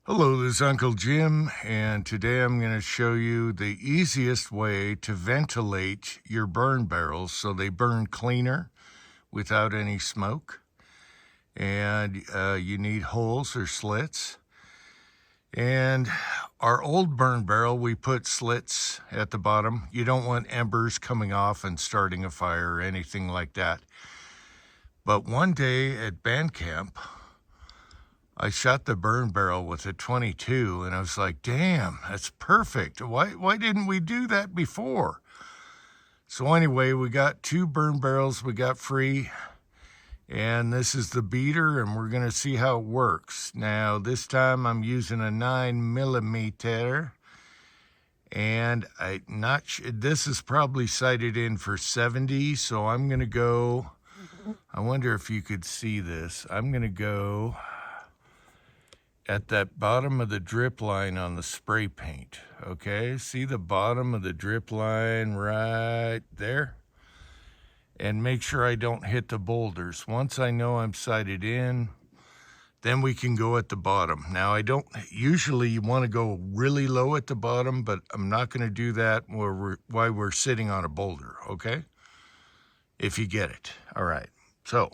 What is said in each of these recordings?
Hello, this is Uncle Jim, and today I'm going to show you the easiest way to ventilate your burn barrels so they burn cleaner without any smoke. And you need holes or slits. And our old burn barrel, we put slits at the bottom. You don't want embers coming off and starting a fire or anything like that. But one day at band camp, I shot the burn barrel with a 22 and I was like, damn, that's perfect. Why didn't we do that before? So anyway, we got 2 burn barrels we got free, and this is the beater, and we're going to see how it works. Now, this time I'm using a 9mm, and this is probably sighted in for 70, so I'm going to go, I wonder if you could see this. I'm going to go at that bottom of the drip line on the spray paint. Okay, see the bottom of the drip line right there? And make sure I don't hit the boulders. Once I know I'm sighted in, then we can go at the bottom. Now, I don't usually you want to go really low at the bottom, but I'm not going to do that while we're sitting on a boulder, okay? If you get it. All right, so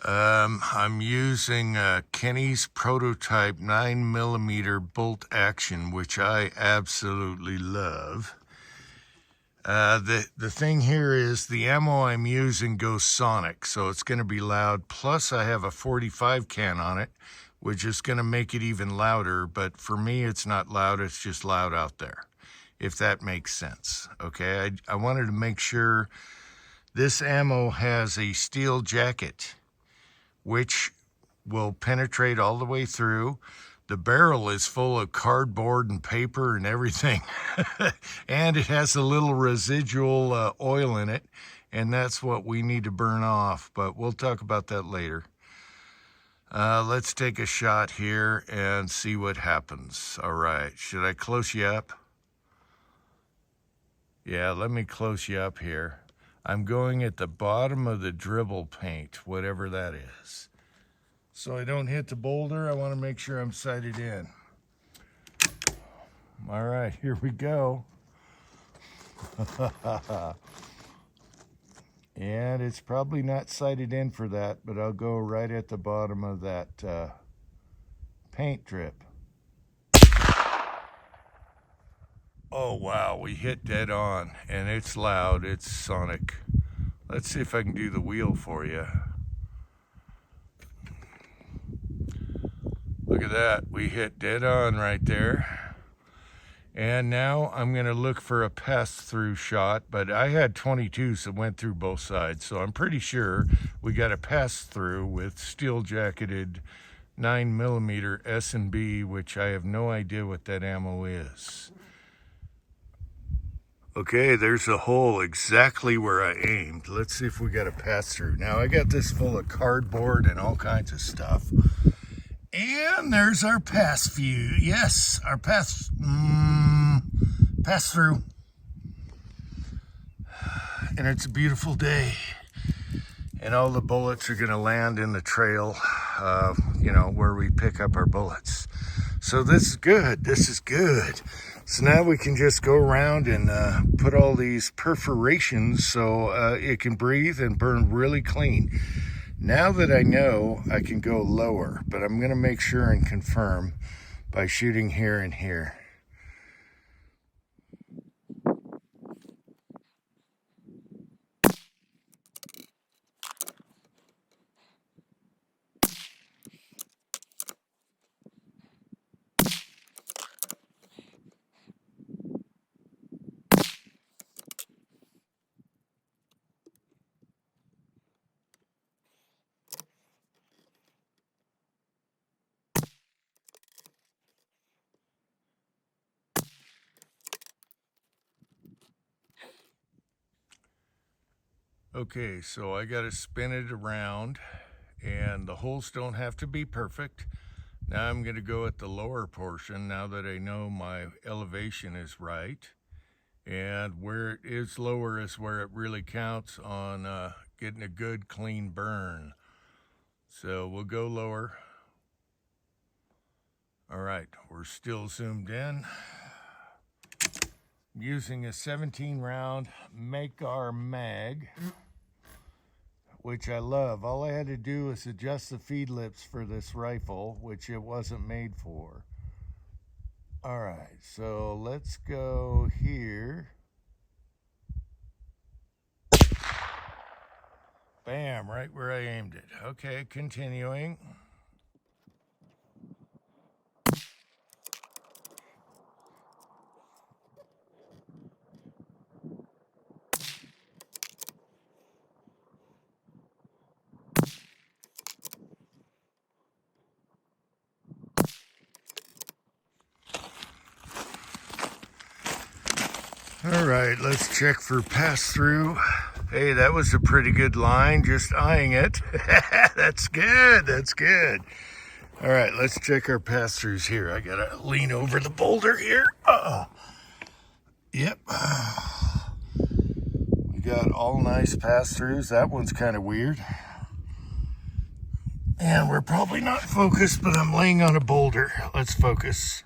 I'm using Kenny's prototype 9mm bolt action, which I absolutely love. The thing here is the ammo I'm using goes sonic, so it's going to be loud. Plus, I have a 45 can on it, which is going to make it even louder. But for me, it's not loud. It's just loud out there, if that makes sense. Okay, I wanted to make sure this ammo has a steel jacket, which will penetrate all the way through. The barrel is full of cardboard and paper and everything. And it has a little residual oil in it, and that's what we need to burn off, but we'll talk about that later. Let's take a shot here and see what happens. All right, should I close you up? Yeah, let me close you up here. I'm going at the bottom of the dribble paint, whatever that is. So I don't hit the boulder. I want to make sure I'm sighted in. All right, here we go. And it's probably not sighted in for that, but I'll go right at the bottom of that paint drip. Oh, wow, we hit dead on, and it's loud, it's sonic. Let's see if I can do the wheel for you. Look at that, we hit dead on right there. And now I'm going to look for a pass-through shot, but I had 22s that went through both sides, so I'm pretty sure we got a pass-through with steel-jacketed 9mm S&B, which I have no idea what that ammo is. Okay, there's a hole exactly where I aimed. Let's see if we got a pass-through. Now, I got this full of cardboard and all kinds of stuff. And there's our pass view. Yes, our pass through. And it's a beautiful day. And all the bullets are gonna land in the trail, where we pick up our bullets. So this is good, this is good. So now we can just go around and put all these perforations so it can breathe and burn really clean. Now that I know, I can go lower, but I'm going to make sure and confirm by shooting here and here. Okay, so I got to spin it around, and the holes don't have to be perfect. Now I'm going to go at the lower portion now that I know my elevation is right. And where it is lower is where it really counts on getting a good clean burn. So we'll go lower. All right, we're still zoomed in. Using a 17 round Make-R mag, which I love. All I had to do was adjust the feed lips for this rifle, which it wasn't made for. All right, so let's go here. Bam, right where I aimed it. Okay, continuing. All right, let's check for pass-through. Hey, that was a pretty good line, just eyeing it. That's good, that's good. All right, let's check our pass-throughs here. I gotta lean over the boulder here. Yep. We got all nice pass-throughs. That one's kind of weird. And we're probably not focused, but I'm laying on a boulder. Let's focus.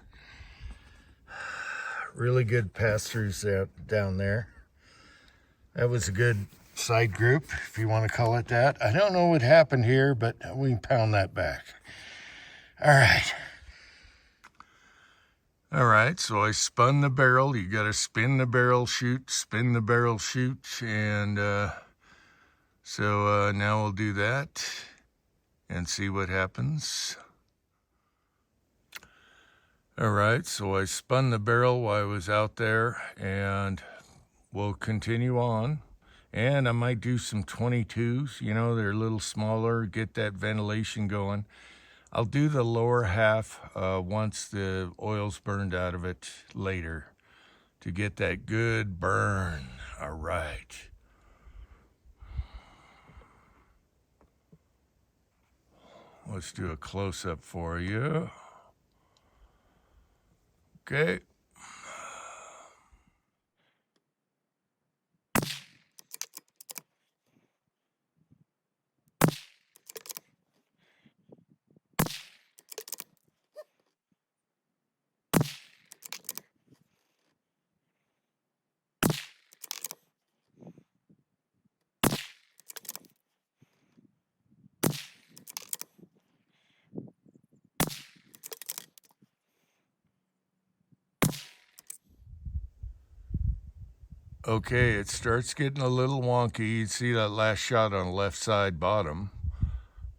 Really good pass-throughs down there. That was a good side group, if you want to call it that. I don't know what happened here, but we can pound that back. All right. All right, so I spun the barrel. You got to spin the barrel, shoot, spin the barrel, shoot. And so now we'll do that and see what happens. All right, so I spun the barrel while I was out there, and we'll continue on. And I might do some 22s, you know, they're a little smaller, get that ventilation going. I'll do the lower half once the oil's burned out of it later to get that good burn. All right. Let's do a close-up for you. Okay. Okay, it starts getting a little wonky. You see that last shot on the left side bottom.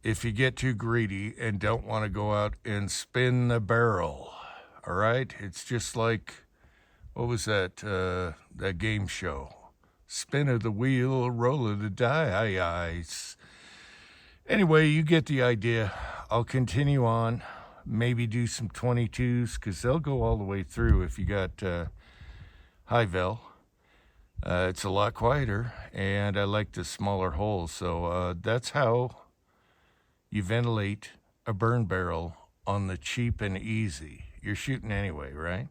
If you get too greedy and don't want to go out and spin the barrel, all right? It's just like, what was that, that game show? Spin of the wheel, roll of the dice. Anyway, you get the idea. I'll continue on, maybe do some 22s, because they'll go all the way through if you got high vel. It's a lot quieter, and I like the smaller holes. So that's how you ventilate a burn barrel on the cheap and easy. You're shooting anyway, right?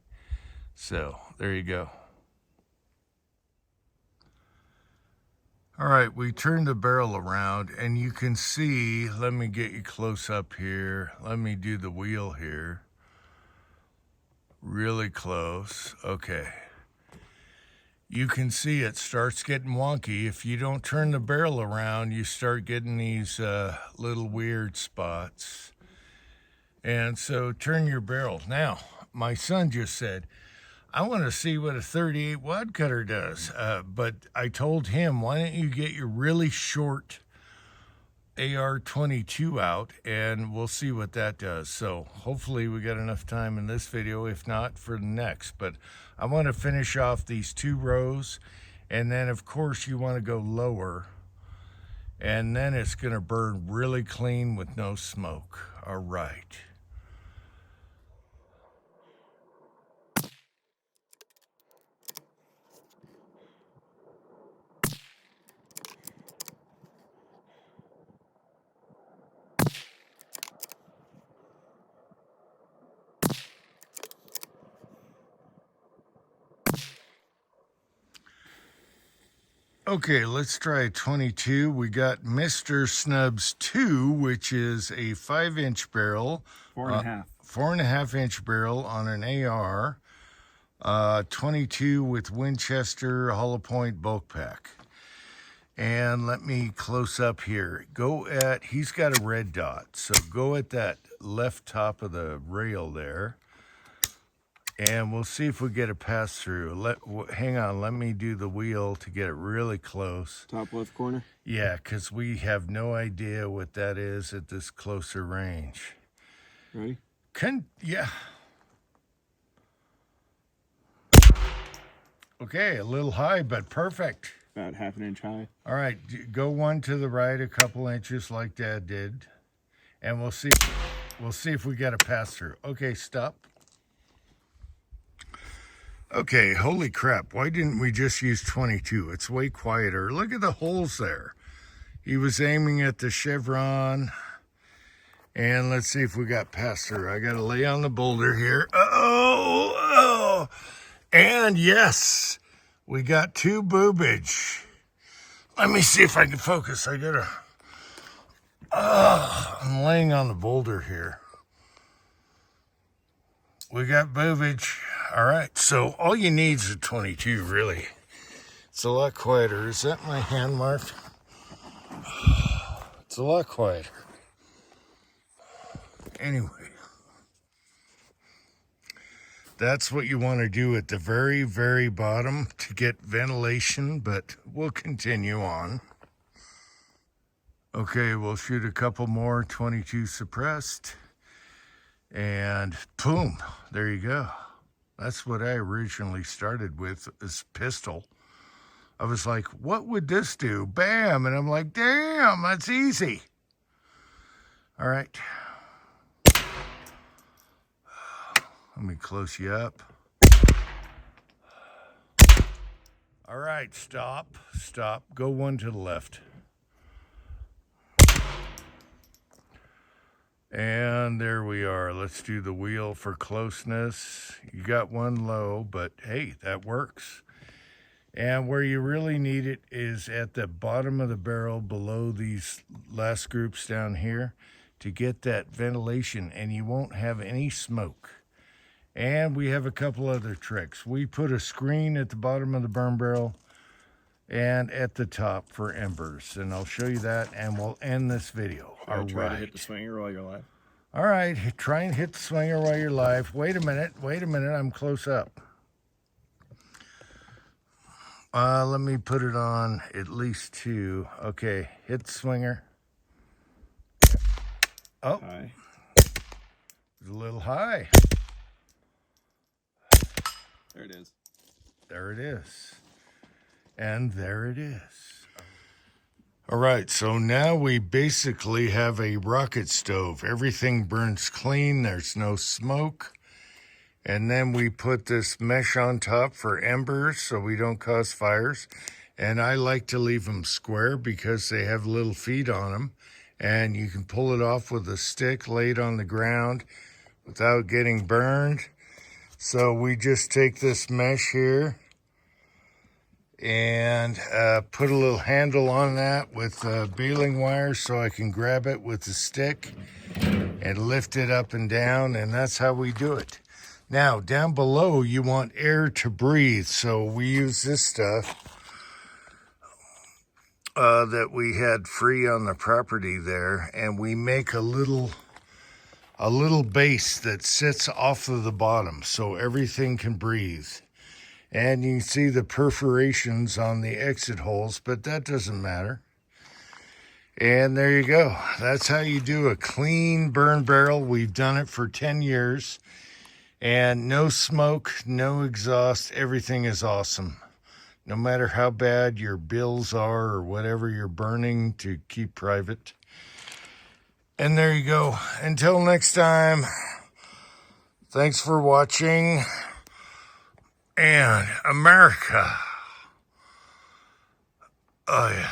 So there you go. All right, we turned the barrel around, and you can see, let me get you close up here. Let me do the wheel here. Really close. Okay. You can see it starts getting wonky. If you don't turn the barrel around, you start getting these little weird spots. And so turn your barrel. Now, my son just said, I want to see what a 38 wad cutter does. But I told him, why don't you get your really short AR-22 out, and we'll see what that does. So hopefully we got enough time in this video, if not for the next. But I want to finish off these 2 rows, and then of course you want to go lower, and then it's going to burn really clean with no smoke. All right. Okay, let's try 22. We got Mr. Snubs 2, which is a 5-inch barrel. 4.5. 4.5-inch barrel on an AR, 22 with Winchester hollow point bulk pack. And let me close up here. He's got a red dot, so go at that left top of the rail there. And we'll see if we get a pass through. Hang on, let me do the wheel to get it really close. Top left corner? Yeah, because we have no idea what that is at this closer range. Ready? Yeah. Okay, a little high, but perfect. About 1/2 inch high. All right, go one to the right a couple inches like Dad did. And we'll see if we get a pass through. Okay, stop. Okay, holy crap. Why didn't we just use 22? It's way quieter. Look at the holes there. He was aiming at the chevron. And let's see if we got pass through. I got to lay on the boulder here. Oh. And yes, we got 2 boobage. Let me see if I can focus. I'm laying on the boulder here. We got boobage. All right, so all you need is a 22, really. It's a lot quieter. Is that my hand mark? It's a lot quieter. Anyway, that's what you want to do at the very, very bottom to get ventilation, but we'll continue on. Okay, we'll shoot a couple more 22 suppressed. And boom, there you go. That's what I originally started with, this pistol. I was like, what would this do? Bam! And I'm like, damn, that's easy. All right. Let me close you up. All right, stop. Go one to the left. And there we are. Let's do the wheel for closeness. You got one low, but hey, that works. And where you really need it is at the bottom of the barrel below these last groups down here to get that ventilation, and you won't have any smoke. And we have a couple other tricks. We put a screen at the bottom of the burn barrel and at the top for embers, and I'll show you that, and we'll end this video. All right. Try to hit the swinger while you're live. All right, try and hit the swinger while you're live. Wait a minute, I'm close up. Let me put it on at least 2. Okay, hit the swinger. Oh, high. It's a little high. There it is. There it is. And there it is. All right, so now we basically have a rocket stove. Everything burns clean, there's no smoke. And then we put this mesh on top for embers so we don't cause fires. And I like to leave them square because they have little feet on them. And you can pull it off with a stick laid on the ground without getting burned. So we just take this mesh here and put a little handle on that with baling wire so I can grab it with the stick and lift it up and down, and that's how we do it. Now, down below, you want air to breathe, so we use this stuff that we had free on the property there, and we make a little base that sits off of the bottom so everything can breathe. And you can see the perforations on the exit holes, but that doesn't matter. And there you go. That's how you do a clean burn barrel. We've done it for 10 years. And no smoke, no exhaust. Everything is awesome. No matter how bad your bills are or whatever you're burning to keep private. And there you go. Until next time, thanks for watching. And America. Oh, yeah.